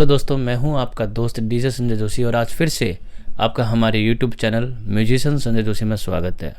Hello दोस्तों, मैं हूं आपका दोस्त डीजे संजय जोशी और आज फिर से आपका हमारे YouTube channel musician Sanjay Joshi में स्वागत है।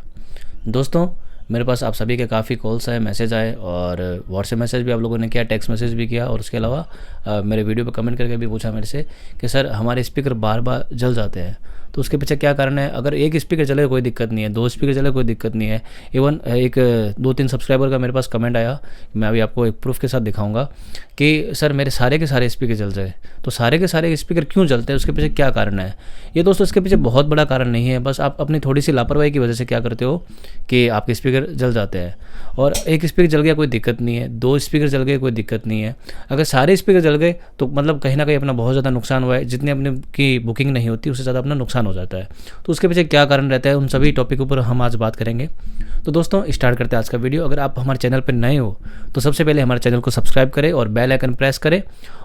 दोस्तों, मेरे पास आप सभी के काफ़ी कॉल्स आए, मैसेज आए और व्हाट्सएप मैसेज भी आप लोगों ने किया, टेक्स्ट मैसेज भी किया और उसके अलावा मेरे वीडियो पे कमेंट करके भी पूछा मेरे से कि सर हमारे स्पीकर बार बार जल जाते हैं, तो उसके पीछे क्या कारण है। अगर एक स्पीकर चले कोई दिक्कत नहीं है, दो स्पीकर चले कोई दिक्कत नहीं है। इवन एक 2-3 सब्सक्राइबर का मेरे पास कमेंट आया, मैं अभी आपको एक प्रूफ के साथ दिखाऊंगा कि सर मेरे सारे के सारे स्पीकर जल जाए। तो सारे के सारे स्पीकर क्यों जलते हैं, उसके पीछे क्या कारण है। ये दोस्तों इसके पीछे बहुत बड़ा कारण नहीं है, बस आप अपनी थोड़ी सी लापरवाही की वजह से क्या करते हो कि आपके स्पीकर जल जाते हैं। और एक स्पीकर जल गया कोई दिक्कत नहीं है, दो स्पीकर जल गए कोई दिक्कत नहीं है। अगर सारे स्पीकर जल गए तो मतलब कहीं ना कहीं अपना बहुत ज़्यादा नुकसान हुआ है। जितनी अपने की बुकिंग नहीं होती उससे ज़्यादा अपना नुकसान हो जाता है। तो उसके पीछे क्या कारण रहता है, उन सभी टॉपिक ऊपर हम आज बात करेंगे। तो दोस्तों स्टार्ट करते हैं आज का वीडियो। अगर आप हमारे चैनल पर नए हो तो सबसे पहले हमारे चैनल को सब्सक्राइब करें और बेल आइकन प्रेस करें।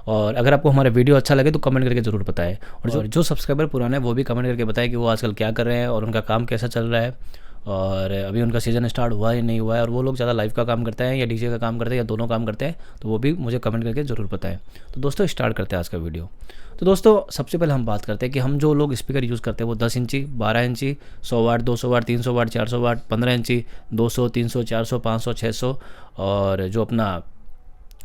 और अगर आपको हमारा वीडियो अच्छा लगे तो कमेंट करके ज़रूर बताएं। और जो सब्सक्राइबर पुराने हैं वो भी कमेंट करके बताएं कि वो आजकल क्या कर रहे हैं और उनका काम कैसा चल रहा है, और अभी उनका सीज़न स्टार्ट हुआ है नहीं हुआ है, और वो लोग ज़्यादा लाइव का काम करते हैं या डीजे का काम करते हैं या दोनों काम करते हैं, तो वो भी मुझे कमेंट करके ज़रूर बताएं। तो दोस्तों स्टार्ट करते हैं आज का वीडियो। तो दोस्तों सबसे पहले हम बात करते हैं कि हम जो लोग स्पीकर यूज़ करते हैं वो 10 इंची, 12 इंची, 100 वाट, 200 वाट, 300 वाट, 400 वाट, 15 इंची, 200, 300, 400, 500, 600, और जो अपना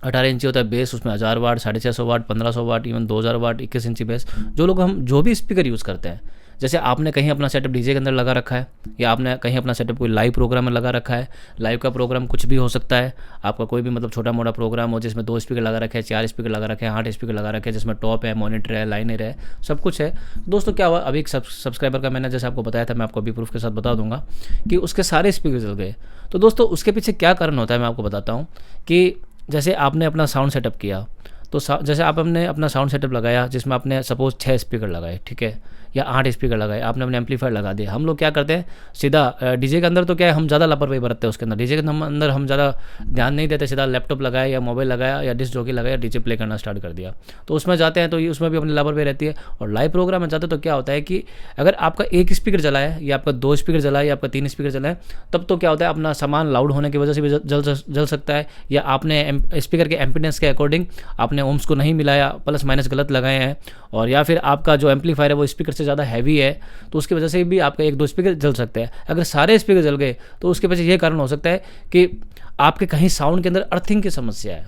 18 इंची होता है बेस, उसमें 1000 वाट, 650 वाट, 1500 वाट, इवन 2000 वाट, 21 इंची बेस, हम जो भी स्पीकर यूज़ करते हैं। जैसे आपने कहीं अपना सेटअप डीजे के अंदर लगा रखा है या आपने कहीं अपना सेटअप कोई लाइव प्रोग्राम में लगा रखा है। लाइव का प्रोग्राम कुछ भी हो सकता है, आपका कोई भी मतलब छोटा मोटा प्रोग्राम हो जिसमें 2 स्पीकर लगा रखे हैं, 4 स्पीकर लगा रखे हैं, 8 स्पीकर लगा रखे हैं, जिसमें टॉप है, मॉनिटर है, लाइनर है, सब कुछ है। दोस्तों क्या हुआ, अभी एक सब्सक्राइबर का मैंने जैसे आपको बताया था, मैं आपको अभी प्रूफ के साथ बता दूंगा कि उसके सारे स्पीकर जल गए। तो दोस्तों उसके पीछे क्या कारण होता है मैं आपको बताता हूँ कि जैसे आपने अपना साउंड सेटअप किया, तो जैसे आपने अपना साउंड सेटअप लगाया जिसमें आपने सपोज 6 स्पीकर लगाए, ठीक है, या 8 स्पीकर लगाए, आपने अपने एम्पलीफायर लगा दिए। हम लोग क्या करते हैं सीधा डीजे के अंदर, तो क्या है हम ज़्यादा लापरवाही बरतते हैं उसके अंदर। डीजे के अंदर हम ज़्यादा ध्यान नहीं देते, सीधा लैपटॉप लगाया या मोबाइल लगाया या डिस्क जॉकी लगाया, डीजे प्ले करना स्टार्ट कर दिया। तो उसमें जाते हैं तो ये उसमें भी अपनी लापरवाही रहती है। और लाइव प्रोग्राम में जाते तो क्या होता है कि अगर आपका एक स्पीकर जला है या आपका 2 स्पीकर जला है या आपका 3 स्पीकर जला है, तब तो क्या होता है अपना सामान लाउड होने की वजह से भी जल सकता है, या आपने स्पीकर के एम्पीडेंस के अकॉर्डिंग आपने ओम्स को नहीं मिलाया, प्लस माइनस गलत लगाए हैं, और या फिर आपका जो एम्पलीफायर है वो स्पीकर से ज़्यादा हैवी है, तो उसकी वजह से भी आपका 1-2 स्पीकर जल सकते हैं। अगर सारे स्पीकर जल गए तो उसके पीछे ये कारण हो सकता है कि आपके कहीं साउंड के अंदर अर्थिंग की समस्या है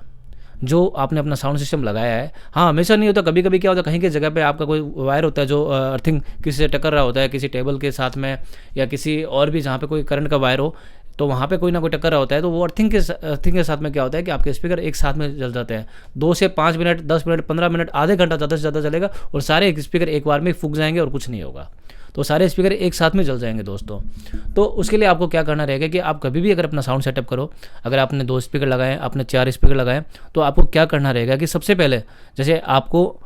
जो आपने अपना साउंड सिस्टम लगाया है। हाँ, हमेशा नहीं होता, कभी कभी क्या होता है कहीं की जगह पे आपका कोई वायर होता है जो अर्थिंग किसी से टकर रहा होता है, किसी टेबल के साथ में या किसी और भी जहाँ पे कोई करंट का वायर हो, तो वहाँ पे कोई ना कोई टक्कर रहा होता है। तो वो अर्थिंग के साथ में क्या होता है कि आपके स्पीकर एक साथ में जल जाते हैं। 2 से 5 मिनट, 10 मिनट, 15 मिनट, आधे घंटा ज़्यादा से ज़्यादा चलेगा और सारे स्पीकर एक बार में फूक जाएंगे और कुछ नहीं होगा। तो सारे स्पीकर एक साथ में जल जाएंगे दोस्तों। तो उसके लिए आपको क्या करना रहेगा कि आप कभी भी अगर अपना साउंड सेटअप करो, अगर आपने 2 स्पीकर लगाए, आपने 4 स्पीकर लगाए, तो आपको क्या करना रहेगा कि सबसे पहले जैसे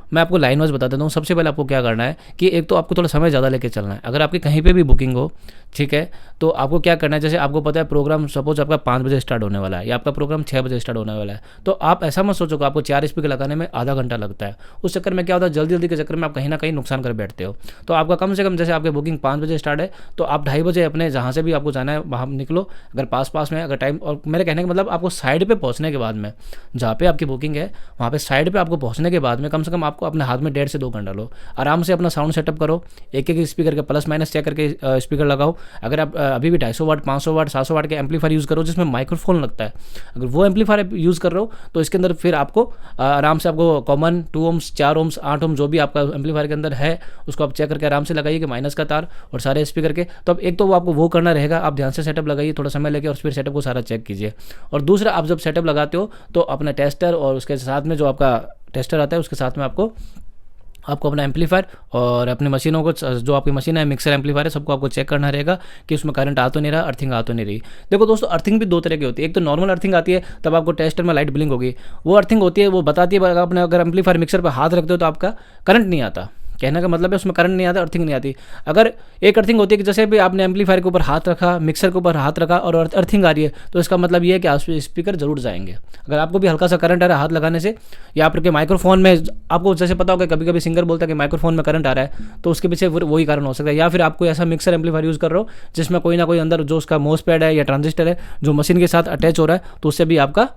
मैं आपको लाइन वाइज बता देता हूँ। सबसे पहले आपको क्या करना है कि एक तो आपको थोड़ा समय ज़्यादा लेके चलना है। अगर आपकी कहीं पे भी बुकिंग हो, ठीक है, तो आपको क्या करना है, जैसे आपको पता है प्रोग्राम सपोज आपका 5 बजे स्टार्ट होने वाला है या आपका प्रोग्राम 6 बजे स्टार्ट होने वाला है, तो आप ऐसा मत सोचो कि आपको 4 स्पीकर लगाने में आधा घंटा लगता है। उस चक्कर में क्या होता है, जल्दी जल्दी के चक्कर में आप कहीं ना कहीं नुकसान कर बैठते हो। तो आपका कम से कम जैसे आपकी बुकिंग 5 बजे स्टार्ट है तो आप 2:30 बजे अपने जहाँ से भी आपको जाना है वहाँ निकलो। अगर पास में अगर टाइम, और मेरे कहने का मतलब आपको साइड पे पहुँचने के बाद में, जहाँ पे आपकी बुकिंग है वहाँ पे साइड पे आपको पहुँचने के बाद में कम से कम आपको अपने हाथ में 1.5 से 2 घंटा लो। आराम से अपना साउंड सेटअप करो, एक स्पीकर के प्लस माइनस चेक करके स्पीकर लगाओ। अगर आप अभी भी 250 वाट, 500 वाट, 700 वाट के एम्पलीफायर यूज़ करो जिसमें माइक्रोफोन लगता है, अगर वो एम्पलीफायर यूज़ कर रहे हो तो इसके अंदर फिर आपको आराम से आपको कॉमन 2 ओम्स, 4 ओम्स, 8 ओम जो भी आपका एम्पलीफायर के अंदर है उसको आप चेक करके आराम से लगाइए कि माइनस का तार और सारे स्पीकर के। तो अब एक तो वो आपको वो करना रहेगा, आप ध्यान से सेटअप लगाइए, थोड़ा समय लेके, और फिर सेटअप को सारा चेक कीजिए। और दूसरा, आप जब सेटअप लगाते हो तो अपना टेस्टर और उसके साथ में जो आपका टेस्टर आता है उसके साथ में आपको अपना एम्पलीफायर और अपनी मशीनों को, जो आपकी मशीन है मिक्सर एम्पलीफायर है, सबको आपको चेक करना रहेगा कि उसमें करंट आ तो नहीं रहा, अर्थिंग आ तो नहीं रही। देखो दोस्तों, अर्थिंग भी 2 तरह की होती है। एक तो नॉर्मल अर्थिंग आती है, तब आपको टेस्टर में लाइट ब्लिंक होगी। वो अर्थिंग होती है, वो बताती है आपने अगर एम्पलीफायर मिक्सर पर हाथ रखते हो तो आपका करंट नहीं आता। कहने का मतलब है उसमें करंट नहीं आता, अर्थिंग नहीं आती। अगर एक अर्थिंग होती है कि जैसे भी आपने एम्पलीफायर के ऊपर हाथ रखा, मिक्सर के ऊपर हाथ रखा और अर्थिंग आ रही है, तो इसका मतलब ये है कि आप स्पीकर जरूर जाएंगे। अगर आपको भी हल्का सा करंट आ रहा है हाथ लगाने से, या आपके माइक्रोफोन में, आपको जैसे पता होगा कभी कभी सिंगर बोलता है कि माइक्रोफोन में करंट आ रहा है, तो उसके पीछे वही कारण हो सकता है। या फिर आपको ऐसा मिक्सर एम्पलीफायर यूज़ कर रहे हो जिसमें कोई ना कोई अंदर जो उसका माउस पैड है या ट्रांजिस्टर है जो मशीन के साथ अटैच हो रहा है, तो उससे भी आपका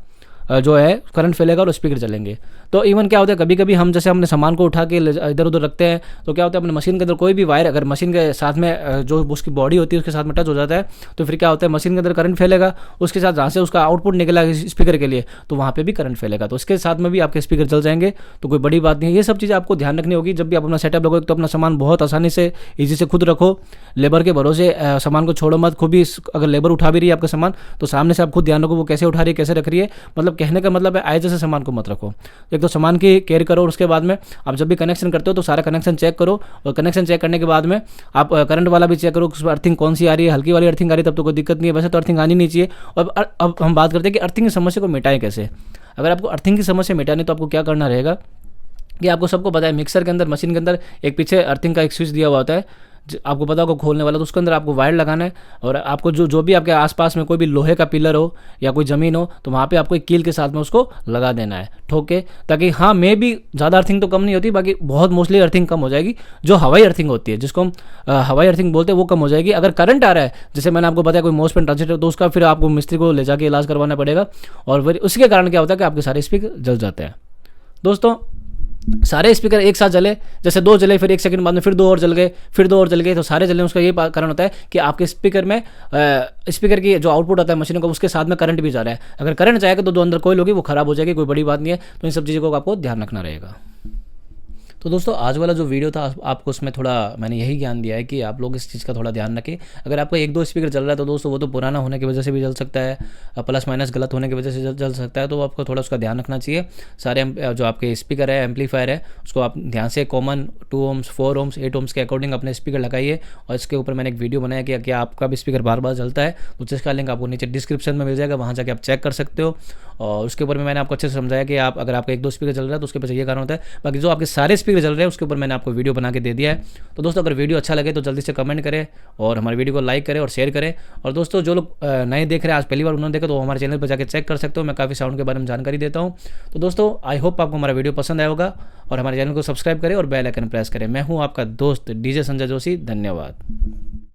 जो है करंट फैलेगा और स्पीकर चलेंगे। तो इवन क्या होता है, कभी कभी हम जैसे अपने सामान को उठा के इधर उधर रखते हैं, तो क्या होता है अपने मशीन के अंदर कोई भी वायर अगर मशीन के साथ में जो उसकी बॉडी होती है उसके साथ में टच हो जाता है, तो फिर क्या होता है मशीन के अंदर करंट फैलेगा, उसके साथ जहाँ से उसका आउटपुट निकला स्पीकर के लिए तो वहाँ पे भी करंट फैलेगा, तो उसके साथ में भी आपके स्पीकर जल जाएंगे। तो कोई बड़ी बात नहीं है, ये सब चीज़ें आपको ध्यान रखनी होगी जब भी आप अपना सेटअप लगोगे। तो अपना सामान बहुत आसानी से ईजी से खुद रखो, लेबर के भरोसे सामान को छोड़ो मत। खुद भी अगर लेबर उठा भी रही है आपका सामान तो सामने से आप खुद ध्यान रखो वो कैसे उठा रही है, कैसे रख रही है। मतलब कहने का मतलब है आए जैसे सामान को मत रखो। एक तो सामान की केयर करो, और उसके बाद में आप जब भी कनेक्शन करते हो तो सारा कनेक्शन चेक करो, और कनेक्शन चेक करने के बाद में आप करंट वाला भी चेक करो, उसमें अर्थिंग कौन सी आ रही है। हल्की वाली अर्थिंग आ रही है तब तो कोई दिक्कत नहीं है, वैसे तो अर्थिंग आनी नहीं चाहिए। और अब हम बात करते हैं कि अर्थिंग की समस्या को मिटाएं कैसे। अगर आपको अर्थिंग की समस्या मिटानी तो आपको क्या करना रहेगा कि आपको सबको पता है मिक्सर के अंदर, मशीन के अंदर एक पीछे अर्थिंग का एक स्विच दिया हुआ होता है, आपको पता होगा खोलने वाला, तो उसके अंदर आपको वायर लगाना है। और आपको जो भी आपके आसपास में कोई भी लोहे का पिलर हो या कोई ज़मीन हो तो वहाँ पे आपको एक कील के साथ में उसको लगा देना है ठोक के, ताकि हाँ मे भी ज़्यादा अर्थिंग तो कम नहीं होती, बाकी बहुत मोस्टली अर्थिंग कम हो जाएगी। जो हवाई अर्थिंग होती है जिसको हम हवाई अर्थिंग बोलते हैं वो कम हो जाएगी। अगर करंट आ रहा है जैसे मैंने आपको बताया कोई मोस्ट पेन ट्रांजिस्टर, तो उसका फिर आपको मिस्त्री को ले जाके इलाज करवाना पड़ेगा, और फिर उसके कारण क्या होता है कि आपके सारे स्पीकर जल जाते हैं। दोस्तों सारे स्पीकर एक साथ जले, जैसे 2 जले फिर 1 सेकंड बाद में फिर 2 और जल गए, फिर 2 और जल गए, तो सारे जलने उसका ये कारण होता है कि आपके स्पीकर में स्पीकर की जो आउटपुट आता है मशीनों का उसके साथ में करंट भी जा रहा है। अगर करंट जाएगा तो जो अंदर कोई होगी वो खराब हो जाएगी, कोई बड़ी बात नहीं है। तो इन सब चीज़ों को आपको ध्यान रखना रहेगा। तो दोस्तों आज वाला जो वीडियो था आपको उसमें थोड़ा मैंने यही ज्ञान दिया है कि आप लोग इस चीज़ का थोड़ा ध्यान रखें। अगर आपका 1-2 स्पीकर जल रहा है तो दोस्तों वो तो पुराना होने की वजह से भी जल सकता है, प्लस माइनस गलत होने की वजह से जल सकता है, तो आपको थोड़ा उसका ध्यान रखना चाहिए। सारे जो आपके स्पीकर है, एम्पलीफायर है, उसको आप ध्यान से कॉमन 2 ohms 4 ohms 8 ohms के अकॉर्डिंग अपने स्पीकर लगाइए। और इसके ऊपर मैंने एक वीडियो बनाया कि क्या आपका भी स्पीकर बार बार जलता है, तो जिसका लिंक आपको नीचे डिस्क्रिप्शन में मिल जाएगा, वहाँ जाके आप चेक कर सकते हो। और उसके ऊपर में मैंने आपको अच्छे से समझाया कि आप अगर आपका 1-2 स्पीकर जल रहा है तो उसके पीछे ये कारण होता है। बाकी जो आपके सारे स्पीकर जल रहे हैं उसके ऊपर मैंने आपको वीडियो बना के दे दिया है। तो दोस्तों अगर वीडियो अच्छा लगे तो जल्दी से कमेंट करें और हमारे वीडियो को लाइक करें और शेयर करें। और दोस्तों जो लोग नए देख रहे हैं, आज पहली बार उन्होंने देखा, तो हमारे चैनल पर जाकर चेक कर सकते हो, मैं काफ़ी साउंड के बारे में जानकारी देता हूँ। तो दोस्तों आई होप आपको हमारा वीडियो पसंद आया होगा, और हमारे चैनल को सब्सक्राइब करें और बेल आइकन प्रेस करें। मैं हूँ आपका दोस्त DJ संजय जोशी। धन्यवाद।